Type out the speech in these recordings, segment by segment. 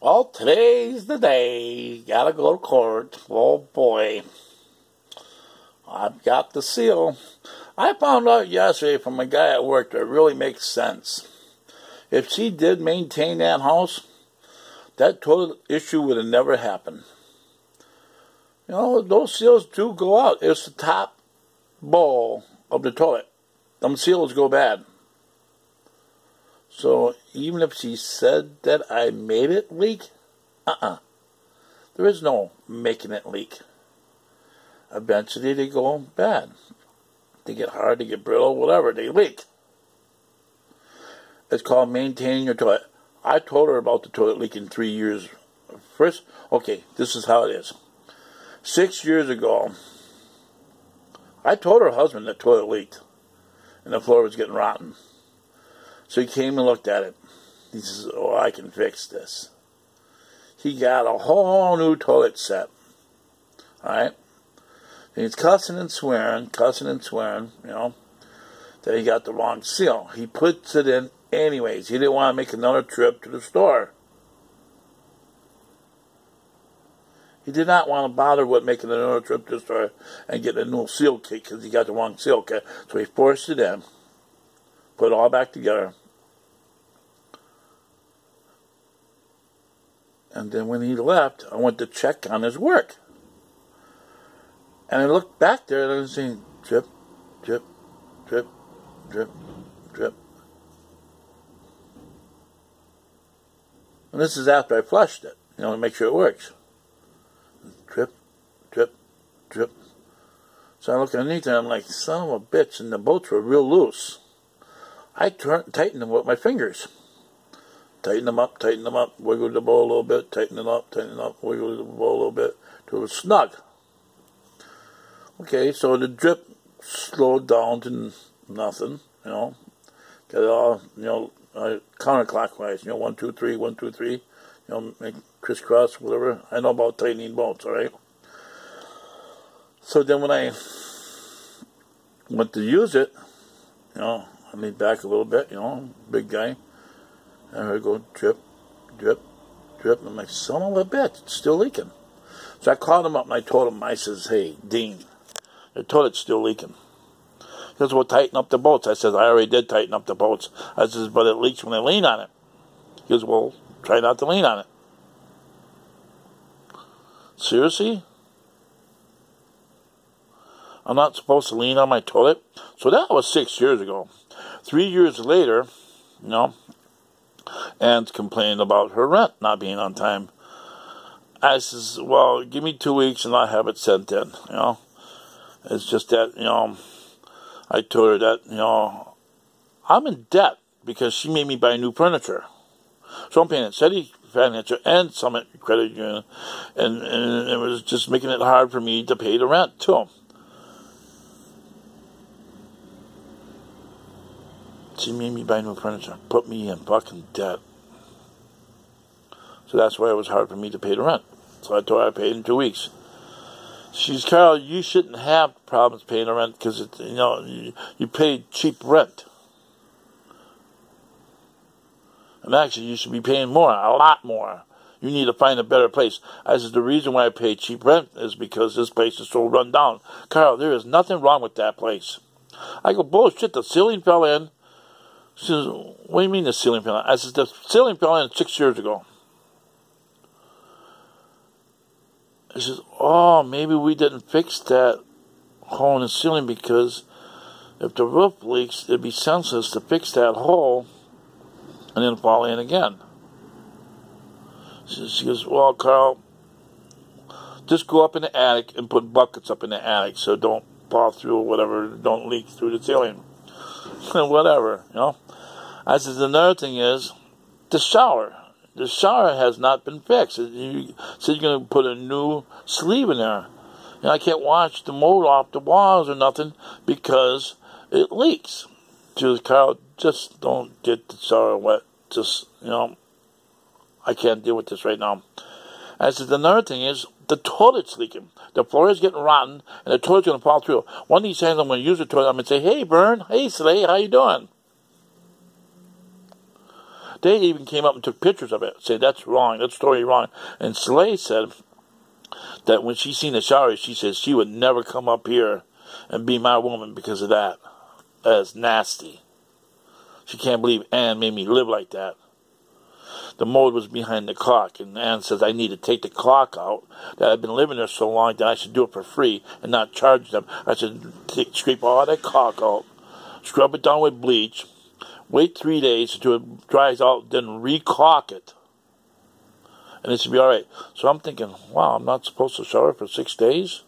Well, today's the day. Gotta go to court. Oh boy. I've got the seal. I found out yesterday from a guy at work that it really makes sense. If she did maintain that house, that toilet issue would have never happened. You know, those seals do go out. It's the top bowl of the toilet. Them seals go bad. So even if she said that I made it leak, there is no making it leak. Eventually they go bad. They get hard, they get brittle, whatever, they leak. It's called maintaining your toilet. I told her about the toilet leaking 3 years. First, okay, this is how it is. 6 years ago, I told her husband the toilet leaked and the floor was getting rotten. So he came and looked at it. He says, oh, I can fix this. He got a whole new toilet set. Alright? And he's cussing and swearing, you know, that he got the wrong seal. He puts it in anyways. He didn't want to make another trip to the store. He did not want to bother with making another trip to the store and getting a new seal kit because he got the wrong seal kit. So he forced it in, put it all back together. And then when he left, I went to check on his work. And I looked back there and I was saying, drip, drip, drip, drip, drip. And this is after I flushed it, you know, to make sure it works. Drip, drip, drip. So I look underneath and I'm like, son of a bitch, and the bolts were real loose. I tightened them with my fingers. Tighten them up, wiggle the bowl a little bit, tighten it up, wiggle the bowl a little bit, till it was snug. Okay, so the drip slowed down to nothing, you know. Got it all, you know, counterclockwise, you know, 1, 2, 3, 1, 2, 3, you know, make crisscross, whatever. I know about tightening bolts, all right? So then when I went to use it, you know, I leaned back a little bit, you know, big guy. And I go drip, drip, drip. And I'm like, son of a bitch, it's still leaking. So I called him up and I told him, I says, hey, Dean, the toilet's still leaking. He says, well, tighten up the bolts. I says, I already did tighten up the bolts. I says, but it leaks when I lean on it. He goes, well, try not to lean on it. Seriously? I'm not supposed to lean on my toilet? So that was 6 years ago. 3 years later, you know, and complained about her rent not being on time. I says, well, give me 2 weeks and I'll have it sent in, you know. It's just that, you know, I told her that, you know, I'm in debt because she made me buy new furniture. So I'm paying steady financial and Summit Credit Union, and it was just making it hard for me to pay the rent, too. She made me buy new furniture, put me in fucking debt. So that's why it was hard for me to pay the rent. So I told her I paid in 2 weeks. She's, Carl, you shouldn't have problems paying the rent because, you know, you paid cheap rent. And actually, you should be paying more, a lot more. You need to find a better place. I said, the reason why I pay cheap rent is because this place is so run down. Carl, there is nothing wrong with that place. I go, bullshit, the ceiling fell in. She says, what do you mean the ceiling fell in? I said, the ceiling fell in 6 years ago. She says, oh, maybe we didn't fix that hole in the ceiling because if the roof leaks, it'd be senseless to fix that hole and then fall in again. She goes, well, Carl, just go up in the attic and put buckets up in the attic so don't fall through or whatever, don't leak through the ceiling. Whatever, you know. I said, another thing is the shower. The shower has not been fixed. You said you're going to put a new sleeve in there. And I can't wash the mold off the walls or nothing because it leaks. She goes, Carl, just don't get the shower wet. Just, you know, I can't deal with this right now. I said, another thing is the toilet's leaking. The floor is getting rotten, and the toilet's going to fall through. One of these times I'm going to use the toilet. I'm going to say, hey, Vern, hey, Slay, how you doing? They even came up and took pictures of it, saying that's wrong, that story wrong. And Soleil said that when she seen the shower, she says she would never come up here and be my woman because of that. That's nasty. She can't believe Ann made me live like that. The mold was behind the clock, and Ann says I need to take the clock out, that I've been living there so long that I should do it for free and not charge them. I should scrape all that clock out, scrub it down with bleach, wait 3 days until it dries out, then re-caulk it. And it should be all right. So I'm thinking, wow, I'm not supposed to shower for 6 days?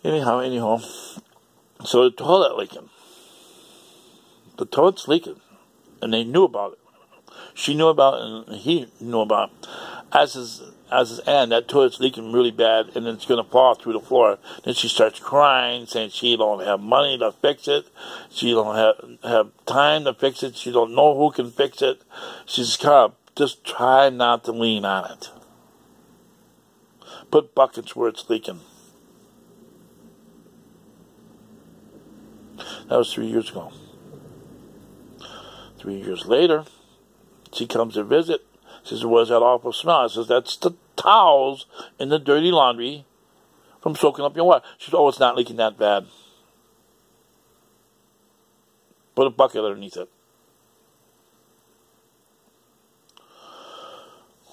Anyhow, so the toilet leaking. The toilet's leaking, and they knew about it. She knew about it, and he knew about it. As his Ann, that toilet's leaking really bad, and it's going to fall through the floor. Then she starts crying, saying she don't have money to fix it. She don't have time to fix it. She don't know who can fix it. She's kind of just try not to lean on it. Put buckets where it's leaking. That was 3 years ago. 3 years later, she comes to visit. Says, what's that awful smell? I says, that's the towels in the dirty laundry from soaking up your water. She says, oh, it's not leaking that bad. Put a bucket underneath it.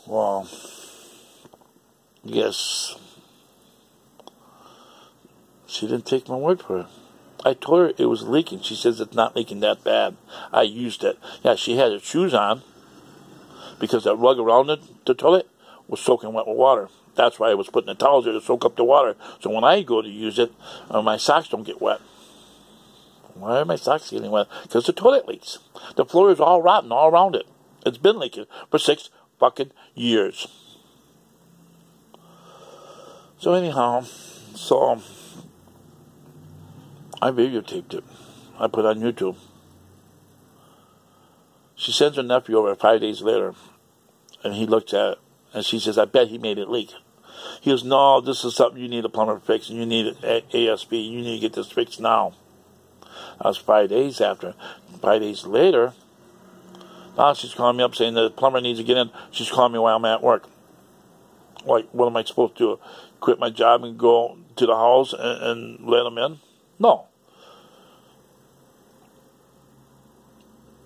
Well, yes. She didn't take my word for it. I told her it was leaking. She says it's not leaking that bad. I used it. Yeah, she had her shoes on because that rug around the toilet was soaking wet with water. That's why I was putting the towels there to soak up the water. So when I go to use it, my socks don't get wet. Why are my socks getting wet? Because the toilet leaks. The floor is all rotten all around it. It's been leaking for 6 fucking years. So anyhow, I videotaped it. I put it on YouTube. She sends her nephew over 5 days later, and he looks at it, and she says, I bet he made it leak. He goes, no, this is something you need a plumber to fix, and you need it ASP. You need to get this fixed now. That was 5 days after. 5 days later, now she's calling me up saying the plumber needs to get in. She's calling me while I'm at work. Like, what am I supposed to do? Quit my job and go to the house and let him in? No.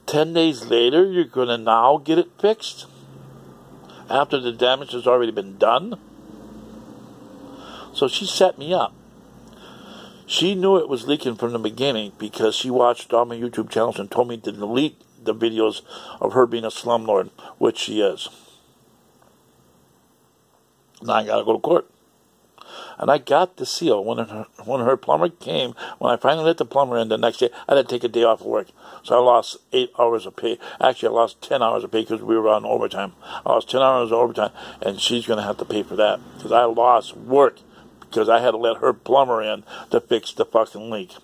10 days later, you're going to now get it fixed? After the damage has already been done? So she set me up. She knew it was leaking from the beginning because she watched all my YouTube channels and told me to delete the videos of her being a slumlord, which she is. Now I got to go to court. And I got the seal when her plumber came. When I finally let the plumber in the next day, I had to take a day off of work. So I lost 8 hours of pay. Actually, I lost 10 hours of pay because we were on overtime. I lost 10 hours of overtime, and she's going to have to pay for that because I lost work because I had to let her plumber in to fix the fucking leak.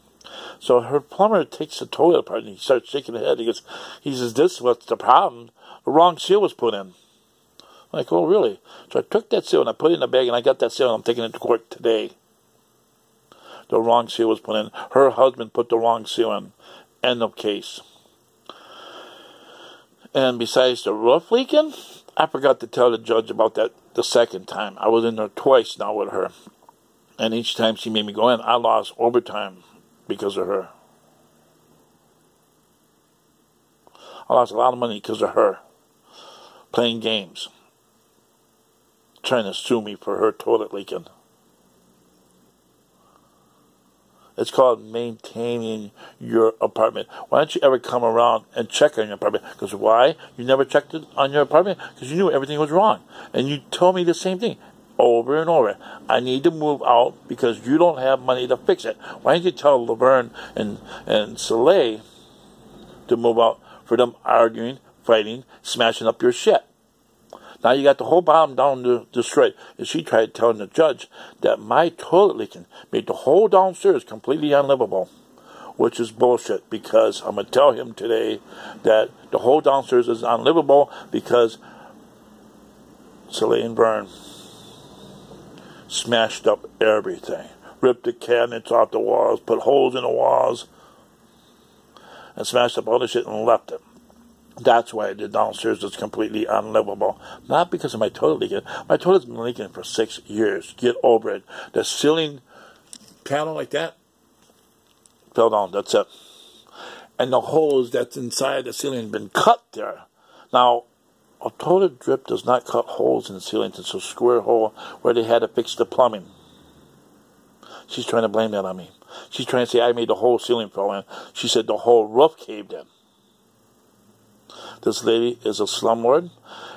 So her plumber takes the toilet apart, and he starts shaking his head. He says, this is what's the problem. The wrong seal was put in. I'm like, oh, really? So I took that seal and I put it in a bag, and I got that seal, and I'm taking it to court today. The wrong seal was put in. Her husband put the wrong seal in. End of case. And besides the roof leaking, I forgot to tell the judge about that the second time. I was in there twice now with her. And each time she made me go in, I lost overtime because of her. I lost a lot of money because of her. Playing games. Trying to sue me for her toilet leaking. It's called maintaining your apartment. Why don't you ever come around and check on your apartment? Because why? You never checked it on your apartment? Because you knew everything was wrong. And you told me the same thing over and over. I need to move out because you don't have money to fix it. Why didn't you tell Laverne and Soleil to move out for them arguing, fighting, smashing up your shit? Now you got the whole bottom down destroyed. And she tried telling the judge that my toilet leaking made the whole downstairs completely unlivable, which is bullshit, because I'm going to tell him today that the whole downstairs is unlivable because Soleil and Vern smashed up everything. ripped the cabinets off the walls, put holes in the walls, and smashed up all the shit and left it. That's why the downstairs is completely unlivable. Not because of my toilet leaking. My toilet's been leaking for 6 years. Get over it. The ceiling panel like that fell down. That's it. And the holes that's inside the ceiling have been cut there. Now, a toilet drip does not cut holes in the ceiling. It's a square hole where they had to fix the plumbing. She's trying to blame that on me. She's trying to say I made the whole ceiling fall in. She said the whole roof caved in. This lady is a slumlord,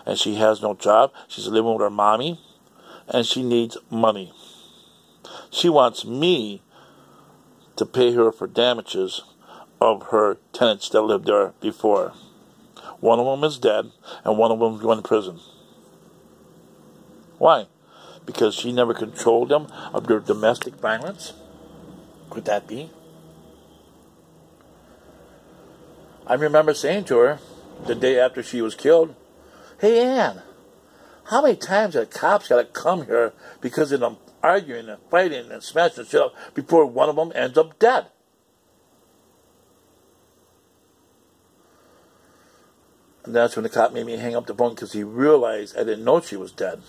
and she has no job. She's living with her mommy, and she needs money. She wants me to pay her for damages of her tenants that lived there before. One of them is dead, and one of them is going to prison. Why? Because she never controlled them of their domestic violence? Could that be? I remember saying to her, the day after she was killed, "Hey, Ann, how many times have cops got to come here because of them arguing and fighting and smashing shit up before one of them ends up dead?" And that's when the cop made me hang up the phone because he realized I didn't know she was dead.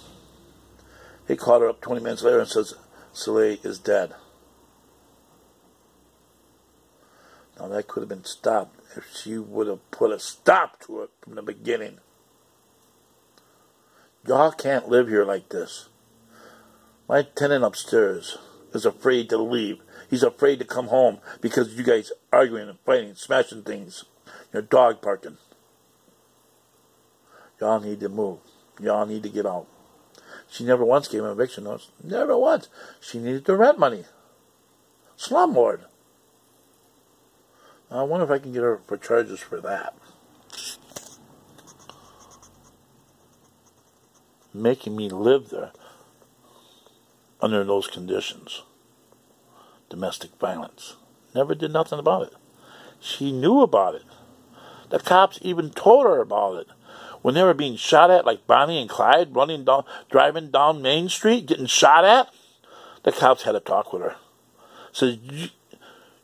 He called her up 20 minutes later and says, "Soleil is dead." Now that could have been stopped if she would have put a stop to it from the beginning. Y'all can't live here like this. My tenant upstairs is afraid to leave. He's afraid to come home because you guys arguing and fighting, smashing things, your dog barking. Y'all need to move. Y'all need to get out. She never once gave him eviction notice. Never once. She needed the rent money. Slumlord. I wonder if I can get her for charges for that. Making me live there under those conditions. Domestic violence. Never did nothing about it. She knew about it. The cops even told her about it. When they were being shot at, like Bonnie and Clyde, driving down Main Street, getting shot at, the cops had to talk with her. Said,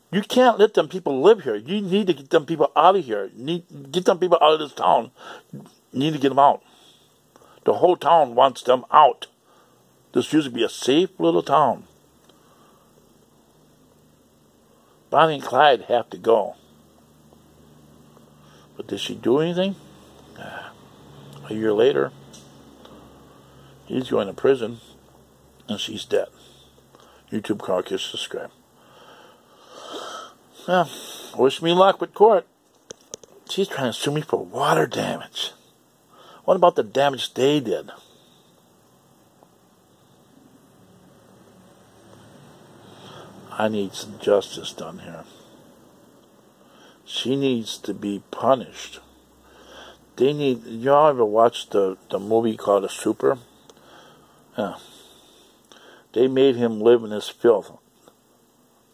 you can't let them people live here. You need to get them people out of here. Get them people out of this town. You need to get them out. The whole town wants them out. This used to be a safe little town. Bonnie and Clyde have to go. But did she do anything? A year later, he's going to prison, and she's dead. YouTube, Carcass, subscribe. Well, wish me luck with court. She's trying to sue me for water damage. What about the damage they did? I need some justice done here. She needs to be punished. Y'all ever watched the movie called The Super? Yeah. They made him live in his filth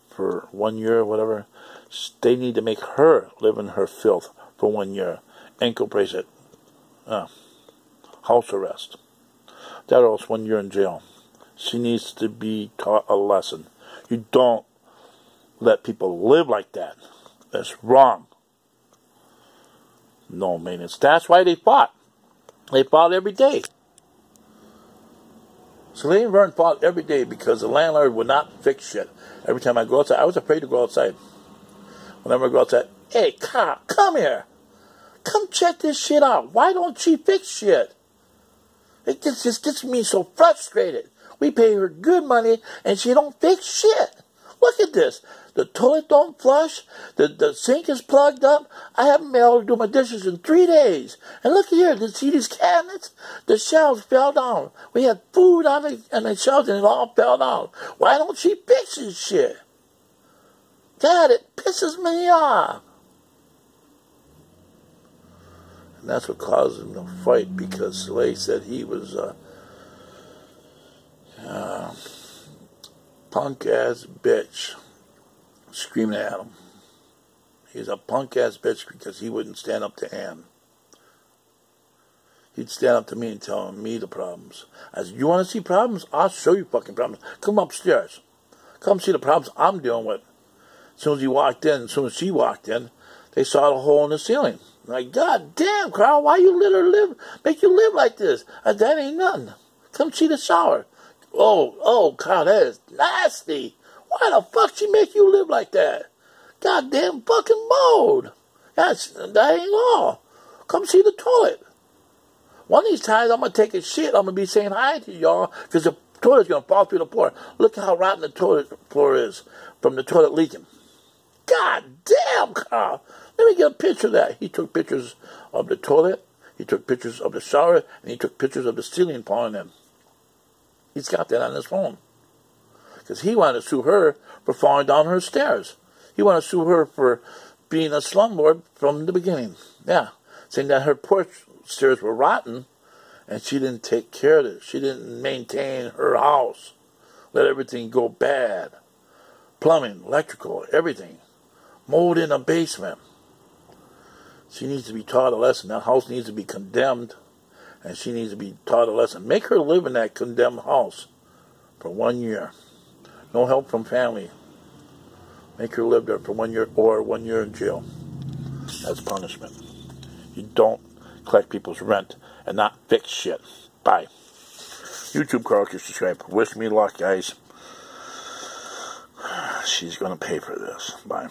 for 1 year or whatever. They need to make her live in her filth for 1 year. Ankle bracelet. House arrest. That or else 1 year in jail. She needs to be taught a lesson. You don't let people live like that. That's wrong. No maintenance. That's why they fought. They fought every day. Celine Verne fought every day because the landlord would not fix shit. Every time I go outside, I was afraid to go outside. Whenever I go outside, "Hey, cop, come here. Come check this shit out. Why don't she fix shit?" It just gets me so frustrated. We pay her good money and she don't fix shit. Look at this. The toilet don't flush. The sink is plugged up. I haven't been able to do my dishes in 3 days. And look here. Did you see these cabinets? The shelves fell down. We had food on the shelves and it all fell down. Why don't she fix this shit? God, it pisses me off. And that's what caused him to fight, because Soleil said he was punk-ass bitch screaming at him. He's a punk-ass bitch because he wouldn't stand up to Ann. He'd stand up to me and tell me the problems. I said, "You want to see problems? I'll show you fucking problems. Come upstairs. Come see the problems I'm dealing with. As soon as he walked in, as soon as she walked in, they saw the hole in the ceiling. Like, God damn, Carl, why you let her make you live like this? That ain't nothing. Come see the shower. Oh, Carl, that is nasty. Why the fuck she make you live like that? Goddamn fucking mold. That ain't all. Come see the toilet. One of these times I'm going to take a shit. I'm going to be saying hi to y'all because the toilet's going to fall through the floor. Look how rotten the toilet floor is from the toilet leaking. God damn, Carl. Let me get a picture of that. He took pictures of the toilet. He took pictures of the shower. And he took pictures of the ceiling falling in. He's got that on his phone. Because he wanted to sue her for falling down her stairs. He wanted to sue her for being a slumlord from the beginning. Yeah. Saying that her porch stairs were rotten and she didn't take care of it. She didn't maintain her house. Let everything go bad. Plumbing, electrical, everything. Mold in the basement. She needs to be taught a lesson. That house needs to be condemned. And she needs to be taught a lesson. Make her live in that condemned house for 1 year. No help from family. Make her live there for 1 year or 1 year in jail. That's punishment. You don't collect people's rent and not fix shit. Bye. YouTube, Carl, subscribe. Wish me luck, guys. She's going to pay for this. Bye.